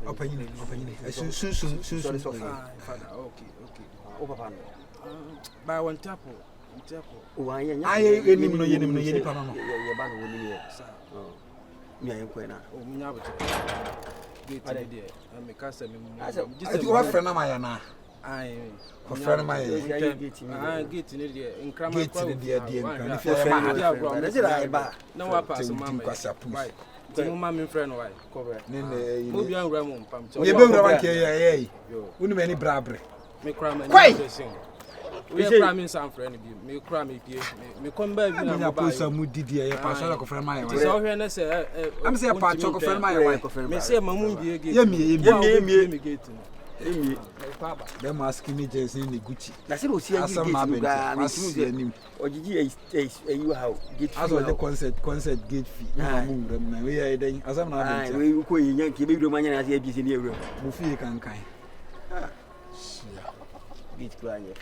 Opinion. Soon. Father, okay. By one chapel. I ain't no yeni papa no. Me ayen kwena. Oh, me nyabo. Gate there. I me kasa me. Just what friend am I na? Ai. For friend my gate ni there. Nkrama kwa. Gate there nkran. If you friend that's it I ba. Na wa pass mama. Right. Ti mo ma me friend why? Correct. Mo bi an wura mo pam. Ye be wura wanke ye. Unu me ni brabre. Me kra me. We are cramming some friend be me cram me come back bi na go ba so mu didi e pass like friend my way so hwe na say am say pa choko friend my way me say mamu bi gate ye me gate emi dem asking me just in Gucci na say o si gate ga me timu nim ogigi you how gate as the concert gate fee mamu rem na we ya den asam na abin we ko yin yanke be bi do manya na say bi se ni ewura mu fie kankan gate kra anye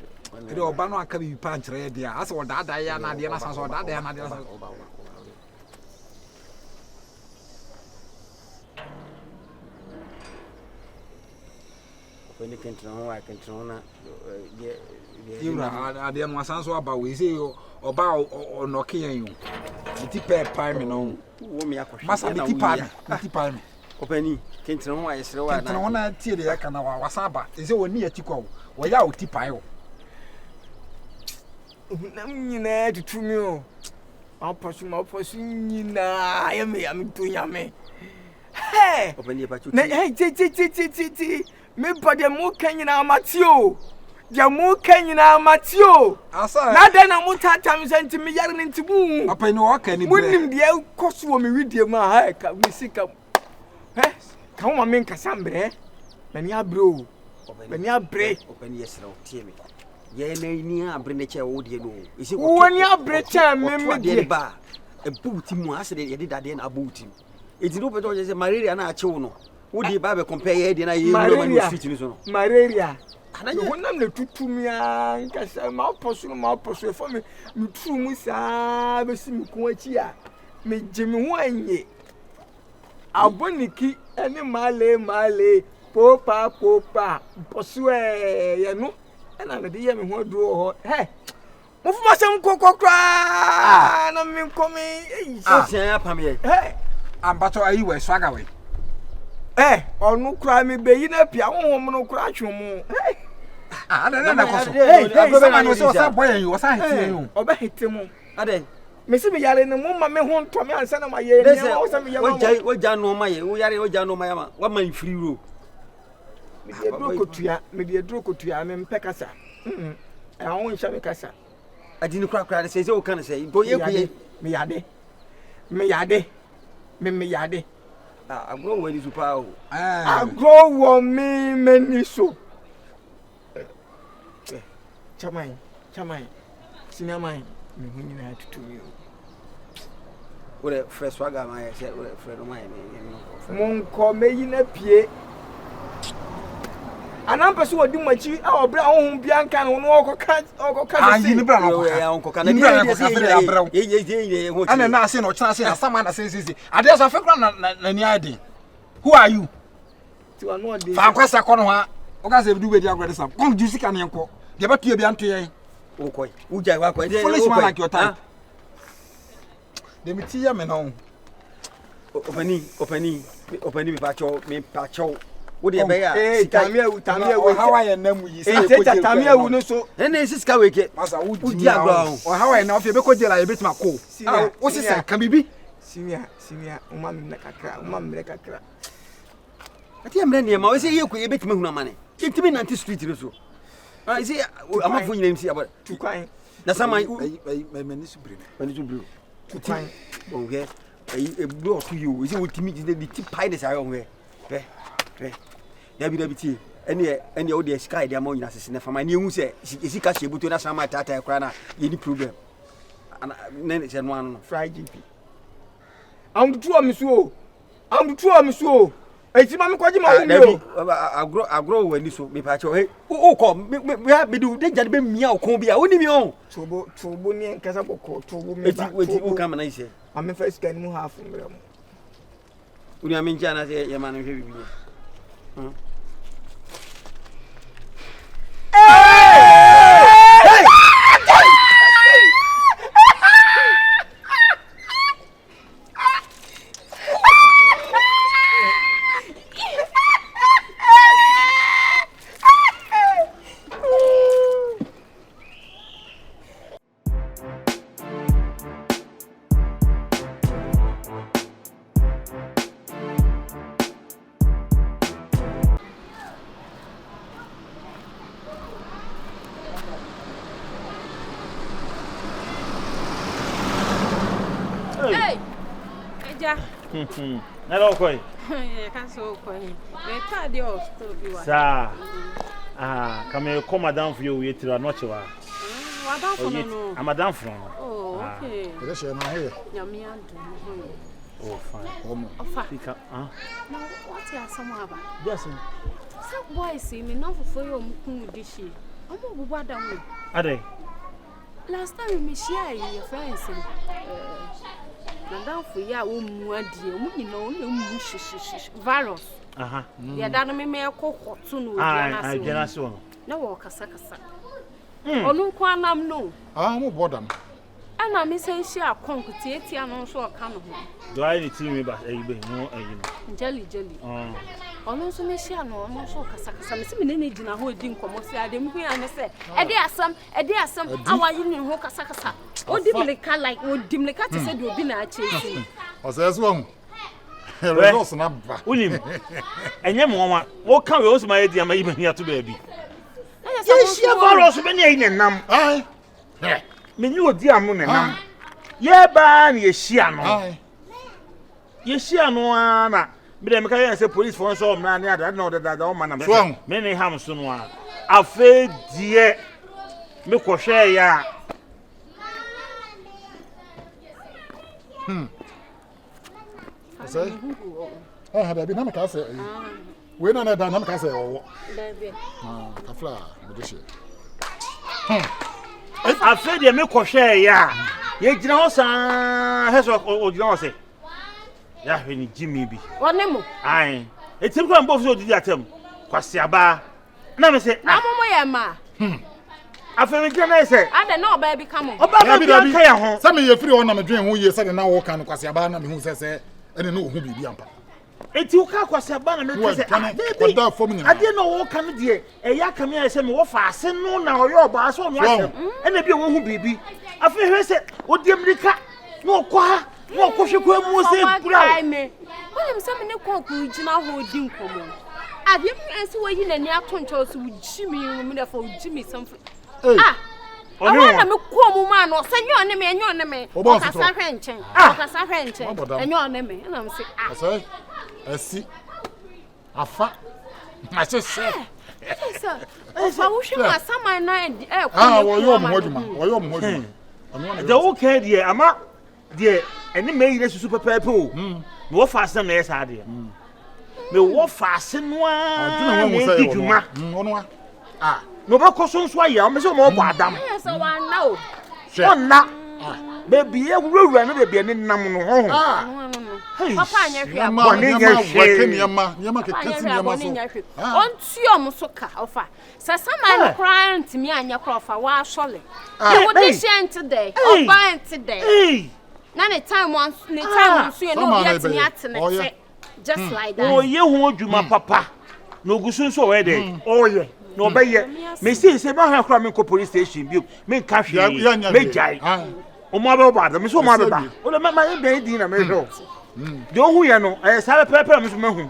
ede oba no aka bi pa nkyere de a ase odada ya na de na sa so odada ya na de na when you can na yura ade no asan so aba we say oba onoke yan yo ti pe pa me no wo me akwa masa ti pa me opani kentra ho ayesere wa na kentra ho na tie de ya kana wa wasa aba say woni ya tikwa wo ya o ti pa yo nam nyina tutumi o aposu nyina ya me to nyame hey opani pa chuti hey ti me pade mo kanyina amatio ya mo kanyina amatio asa na de na mo tatam senti me yare ne ntibu opani wo ka ni bre munim de koso wo me widie ma ha ka me sika he ka wo ma me nkasa mbre na ni abre o ni abre opani yesere o tie me ye na ni abre ne che wo de no isi ko woni abre che me de ba e buuti mu ase de ye de dade na buuti eti no pe to je malaria na ache wo no wo de ba be compare ye de na ye no man street ni so no malaria wonam na tutumia nkasa ma poso fo me tumu sa be si mi ko achi a me jemi ho anye aboniki ene male popa poso ye no na me de ye me ho do ho he mo fu ma sem kokokra na me komi se apam ye he ambato ayi we swaga we onu kra me be yi na pia honhom no kra twom na koso sama no so sa boy you sa hete you oba hete mu ade me se me yare ne mo ma me ho nto me ansa na ma ye ne wo sa me ye wo ja no ma ye wo yare wo ja no ma ya ma wa man free road me de duro kotua me mpekasa ho nsha me kasa adini kra se se wo kan se do ye ku ye me yade agro wo ni super o agro wo me mani so chamai sinamai me huni na tutu mi o le fresh swaga ma ye se o le fresh no ma ye no mon ko me yi na pie anampa so wodi machi a obra honhom bia nka no okoka ayi ni bra no ya okoka na ni bra no ka ye ana na ase no chana ase na sama na se ade so afekra na ni ade who are you ti anu ade fa kwasa ko no ha o ka se bidu be di agwede sam kom ju sika ne enko de ba tuye bia nto ye o koi uja wa koi foolish man like your type de mi ti ya me no opani mi pa cho wo de be ya tamia wu how are namu yi se ko tamia wu no so ene sika weke masa udi agba o how are na ofie be ko je la ye betima ko o si se kan bibi simia umma me kakra ati amre ne ma o se ye ko ye betima hu na mane intimi nanti street ni so isi amafo nyina msi aba tukwan na sama mani subri tukwan onge ebru otu yo isi wotimi de ti pai de sa onge ya bi ti ene o de sky de amon nyina sese na fama ne ehu se isi ka shebuto na sama tata e kra na ye ni problem ana ne se no anu fry gp am tu am so eti ma me kwaji ma wo mi o agro wani so me pa cho o ko me du de jade be mia o ko bia woni mi o tubo ni nkasa boko tubo me ba eti o kama na ise am first can mu half mre mo Uni aminja na say yema no hwe bibi. Hello, Koi. Caso Koi. I tried yours to be one. Sir. Come here, come madam for you, you are not you are. I'm madam from. Oh, okay. That's your here. Yamian. Oh, fine. Oh, pick up, huh? Now, what's your summer? Yes, some boys see me not for your muku dish. I'm over down. Are they? Last time we share your friends. Madam for ya you know, virus. The Adana may cook to no. I just want. No walk a sakasa. Oh, no, quanam no. I'm boredom. And I miss a share concrete and also a can of do I need to me but a bit more jelly. Oh, no, so Miss Shano, no so Casaka, Miss Minnie, and who didn't come. I didn't hear and say, a dear some, how are you in Hokasaka? Oh, dimly cat like what dimly cat said you've been at chasing. Or there's one. William, and your mamma, what can we also my idea, may even here to baby? Yes, she have also been in them. Aye. Me you dear moon and yeah, ban ye shiano. Ye shiano, Anna. But I'm going to say police for so many other know that the woman many harms soon one. I feel dear. Look or share ya. Say, I had a dynamic answer. We're not a dynamic answer. Oh, a flower with this shit. I feel you make or share ya. Ye know, has or you say. Yeah, when Jimmy be. What name? Aye. It's him going both did that him. Quasiaba. Now, say, I'm ma. I feel it can I say. I don't know, baby, come on. Oh, some of your free on a dream who you said now walk on Quasiabana, who says, and know who be the ampa. It's you can't Quasiabana. I didn't know what can dear. A yak come here and say, what fast, and no now your boss won't want and if you won't be. I feel her said, what dear Mika? No, qua. No, because you could say, me. Well, I'm some new conclusion of holding common. I didn't answer where you and your controls with Jimmy, for Jimmy something. Ah, I want to call man or send your name and your name. Oh, French, and your name. And I'm saying, I say, I see a fat. I just said, sir, I wish you were some my night. The okay, dear, I'm up. Dear, and they made this super purple. No fasten less idea. Me what fasten one? Did you ma? Ah, no, because so why you are so more madam. Yes, I know. One now, baby, I will run a baby and no. Ah, Papa, on Siom Soka offer. So some man crying to me and your proffer while solid. What they shan't today, or buying today. None of time once, no time, so you know, just like that. Oh, you won't do my papa. No good soon so ready. Oh, yeah. No, but yet, Missy said, I have come to police station, you make cash, make jay. Oh, mother, but I'm so mother. Oh, my baby, dinner, may go. Don't we know? I have a pepper, Miss Mahon.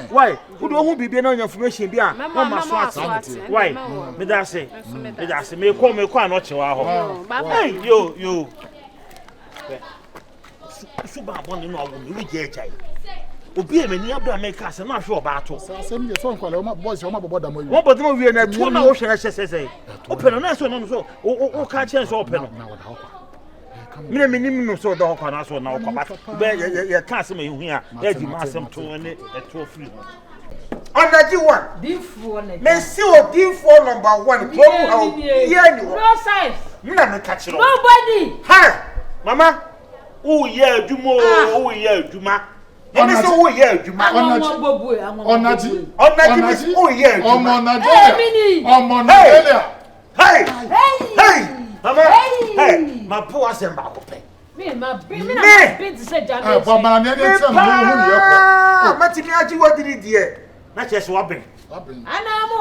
Why? Who don't be no information beyond? Why? Medase, may call me quite not your hey, you. Suba one no we get jai. Obi eme ni abra make us na hwe obato. Same the phone call my boys o ma boboda mo. Won bodo mo wie na tu na wo hwe na hye open na so no so o ka chance open. Me minim no so do kwa na so na okwa ba. Be ye ka se me hu a e di ma asem to ne e to free. Onaji one. D4 na. Me see o D4 number 1 promo how here ni wo. No sense. Me na me catch no. Nobody. Ha! Mama, oh yeah, Dumo, oh yeah, Duma. Maybe so we hear you, man. Onaji. Oh, yeah. Hey! Mama! Hey! My poor Sam Bacope. Me, my baby, Me! to say, John. Matimiaji, what did he do? Not just wobbling. Anamu,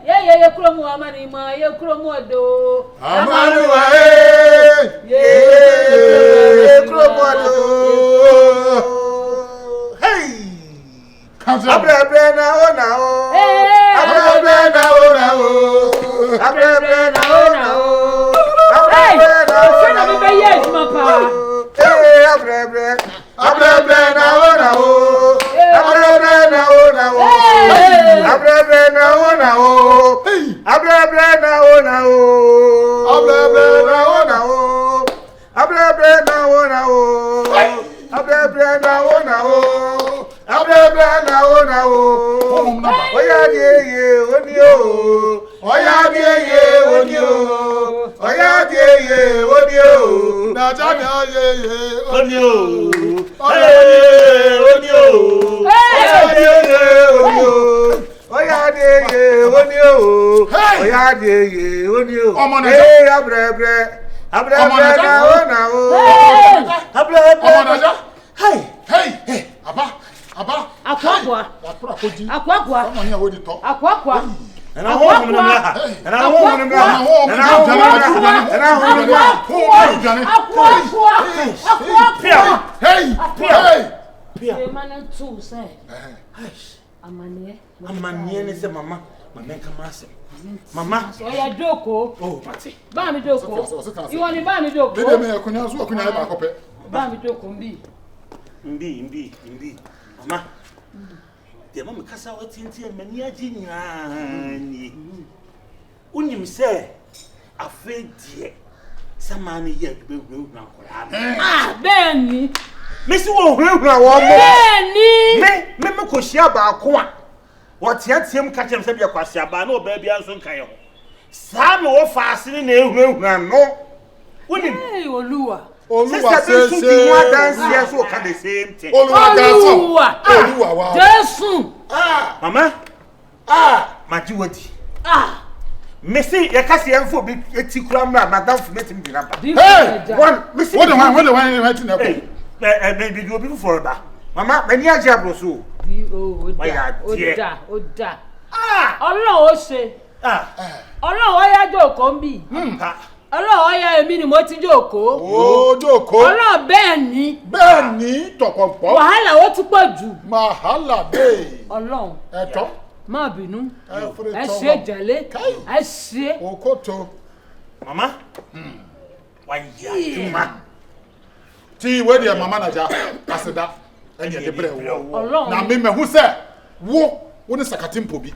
yeah, Kuromo, Amanima, yeah, Kuromo, do. Amanu, yeah, Kuromo. Hey! Abrabena, Mama, so ya doko. Oh, Pati. Ba mi doko. You want ba mi doko. Dede me akunya so akunya ba kope. Ba mi doko mbi. Mama. De mama kasa watinti mani agi nyani. Unyim se afedie samani ye bewu na kola. Ah, Benny. Mesi wo hurahura wo mo. Benny. Me ko hia ba ko a. Wotiatiem ka kyem se bia kwase aba na oba bia nso nkan ho. Sa me wo faase na ehurahura no. Unim. Hey, Oluwa. Oluwa say dance here so can the same thing. Oluwa wa. Jesu. Mama. Majiwodi. Messi ye kase emfo bi eti kura mra madam for meeting bi number. Hey, one Messi. What the one tin na ko. Maybe you people for ba. Mama, many aja bro so. Oda. Ọlọ́run ó ṣe. Ọlọ́run ó yá jókòó nbi. Ọlọ́run ó yá èmi ni mo ti jókòó. Ó jókòó. Ọlọ́run bẹ́ẹ̀ ni tọkọpọ. Wàhálà ó tún pọ̀ jù. Wàhálà de. Ọlọ́run. Ẹ̀tọ́. Má bínú. Ẹ ṣe jale. Ẹ ṣe. Okoto. Mama. Wa ya tuma. Ti we de mama na ja aseda. Enya de bre wo. Ọlọ́run. Na me hu se wo ni sakatimpo bi.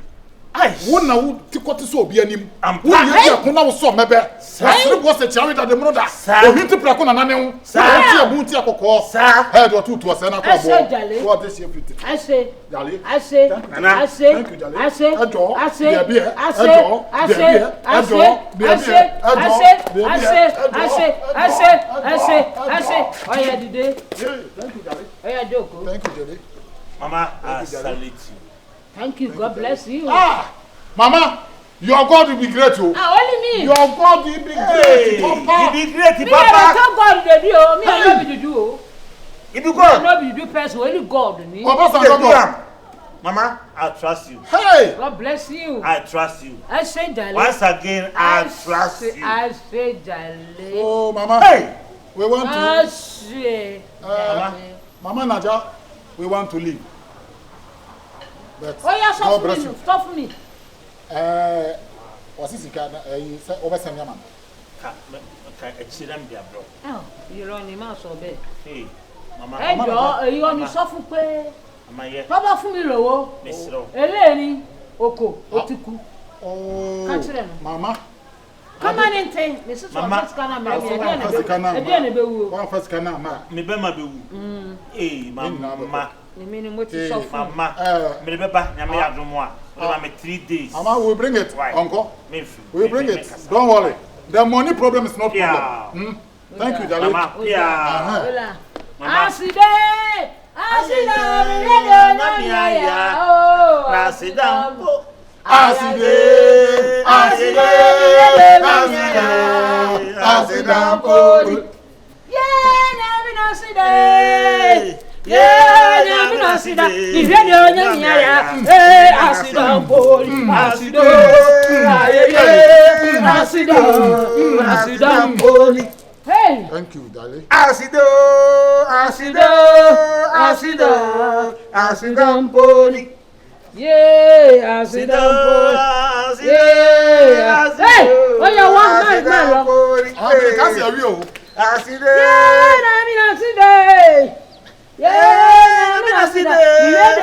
Ai, wo na wo tikoti so obi anim. Wo ye ye ko na wo so mebe. Asere bo se chiawe da de mu da. O hinti prako na nane wo. Sa ti abu ti akoko. Sa head o tutu ase na ko bo. What this everything. Ase. Jale. Ase. Thank you, Jale. Ase. Ejo. Ase. Ejo. Ase. Oya dìde. Thank you, Jale. Oya jókòó. Thank you, Jale. Mama, I salute you. Thank you. God bless you. Mama, your God will be great, oh. Only me. Your God will be great, Papa. He be great, Me, Papa. I don't God dey do. Me, I know be do. He be I God. know be do person. Only God ni. Mama, I trust you. Hey. God bless you. I trust you. I say jale. Once again, I trust you. I say jale. Oh, Mama. Hey. We want to. I say. Mama Naja, we want to leave. But Oh yeah, God bless you. stop me. What's this? You say over some man. Oh, you run him out so bad. Hey, Mama. Hey, you only suffer pé. Mama, yeah. Baba fún mi lówó. Eléni oko otiku. Oh. Mama. Come on in ten. This is what scanner me. Ediane be wu. One first scanner ma. Me be ma be wu. Eh, Mama. Me ni mo ti suffer. Mama. Me be ba nyame adom a. We me 3 days. Mama, we'll bring it. Uncle. We'll bring it. Don't worry. The money problem is not problem. Thank you, Jale. Mama. Yeah. Aside. Asida miredo na miaya oh asidampo Aside asidampo yeah na minasida yeah na minasida miredo na miaya asidampo asido asidampo hey thank you darling asidampo yeah, asidampo. Yeah, hey, oh yeah, one man. Okay, that's your view. Yeah, I mean aside. Yeah, I mean aside. Yeah,